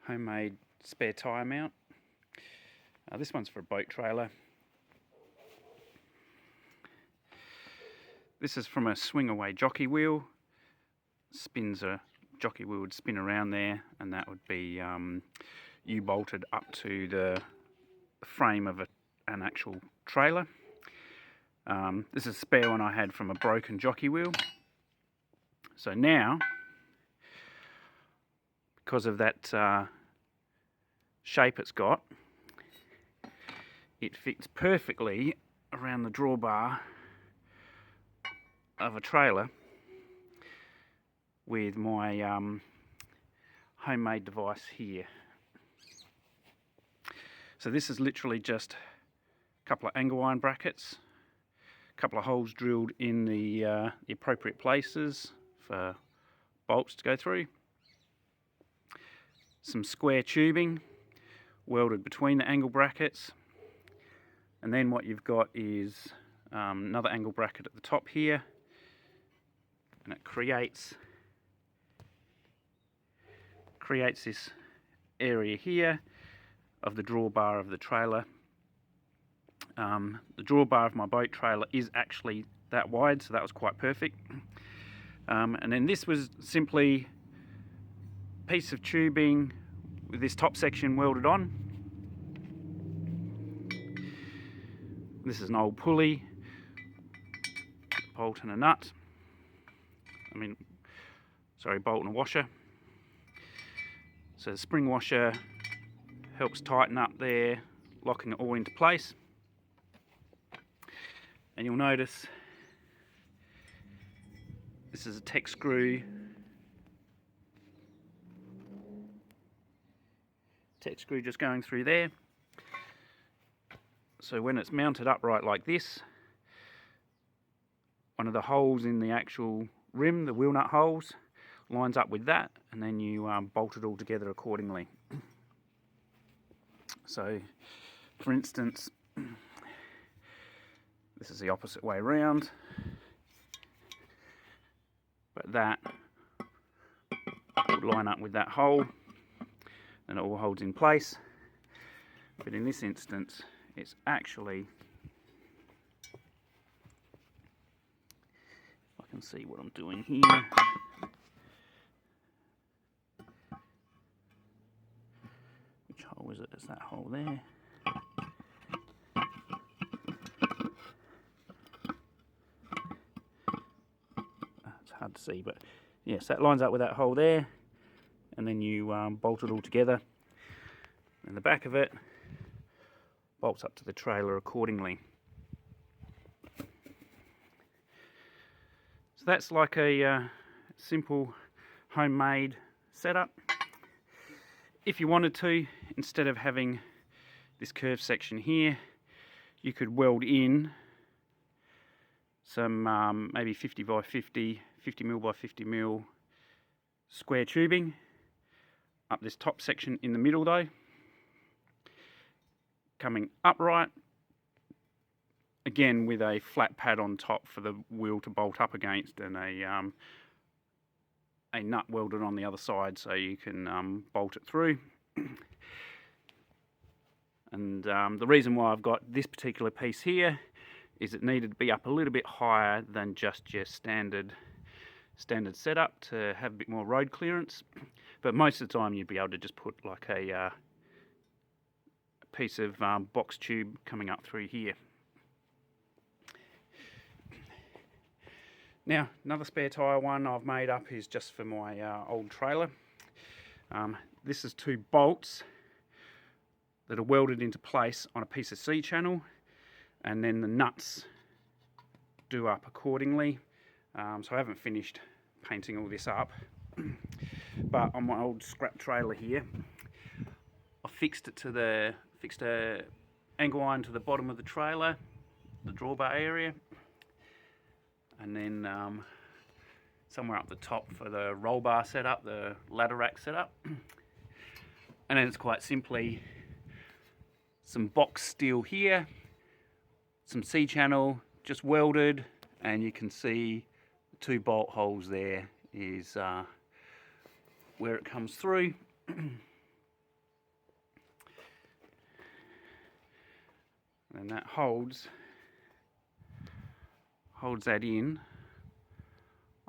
homemade spare tyre mount. This one's for a boat trailer. This is from a swing away jockey wheel. Spins a jockey wheel would spin around there, and that would be U-bolted up to the frame of an actual trailer. This is a spare one I had from a broken jockey wheel. So now, because of that shape it's got, it fits perfectly around the drawbar of a trailer with my homemade device here. So this is literally just a couple of angle iron brackets, a couple of holes drilled in the appropriate places for bolts to go through, some square tubing welded between the angle brackets, and then what you've got is another angle bracket at the top here, and it creates this area here of the drawbar of the trailer. The drawbar of my boat trailer is actually that wide, so that was quite perfect. And then this was simply a piece of tubing with this top section welded on. This is an old pulley, bolt and a nut. Bolt and a washer. So the spring washer helps tighten up there, locking it all into place. And you'll notice this is a Tech screw. Tech screw just going through there. So when it's mounted upright like this, one of the holes in the actual rim, the wheel nut holes, lines up with that, and then you bolt it all together accordingly. So, for instance, this is the opposite way around, but that would line up with that hole, and it all holds in place. But in this instance, it's actually, if I can see what I'm doing here, which hole is it? It's that hole there. It's hard to see, but yes, that lines up with that hole there, and then you bolt it all together, and the back of it bolts up to the trailer accordingly. So that's like a simple homemade setup. If you wanted to, instead of having this curved section here, you could weld in some maybe 50 by 50, 50 mil by 50 mil square tubing up this top section in the middle though, coming upright, again with a flat pad on top for the wheel to bolt up against, and a nut welded on the other side so you can bolt it through. And the reason why I've got this particular piece here is it needed to be up a little bit higher than just your standard setup to have a bit more road clearance, but most of the time you'd be able to just put like a piece of box tube coming up through here. Now, another spare tyre one I've made up is just for my old trailer. This is two bolts that are welded into place on a piece of C-channel, and then the nuts do up accordingly. So I haven't finished painting all this up, but on my old scrap trailer here, I fixed a angle iron to the bottom of the trailer, the drawbar area, and then somewhere up the top for the roll bar setup, the ladder rack setup. And then it's quite simply some box steel here, some C-channel just welded, and you can see the two bolt holes there is where it comes through. and that holds that in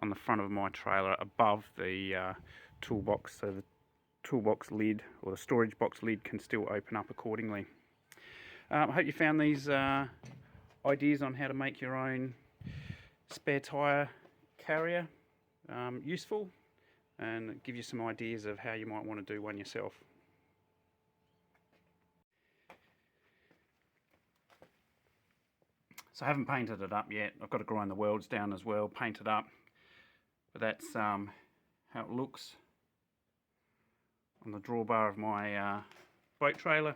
on the front of my trailer above the toolbox, so the toolbox lid or the storage box lid can still open up accordingly. I hope you found these ideas on how to make your own spare tyre carrier useful, and give you some ideas of how you might want to do one yourself. So I haven't painted it up yet. I've got to grind the welds down as well, paint it up. But that's how it looks on the drawbar of my boat trailer.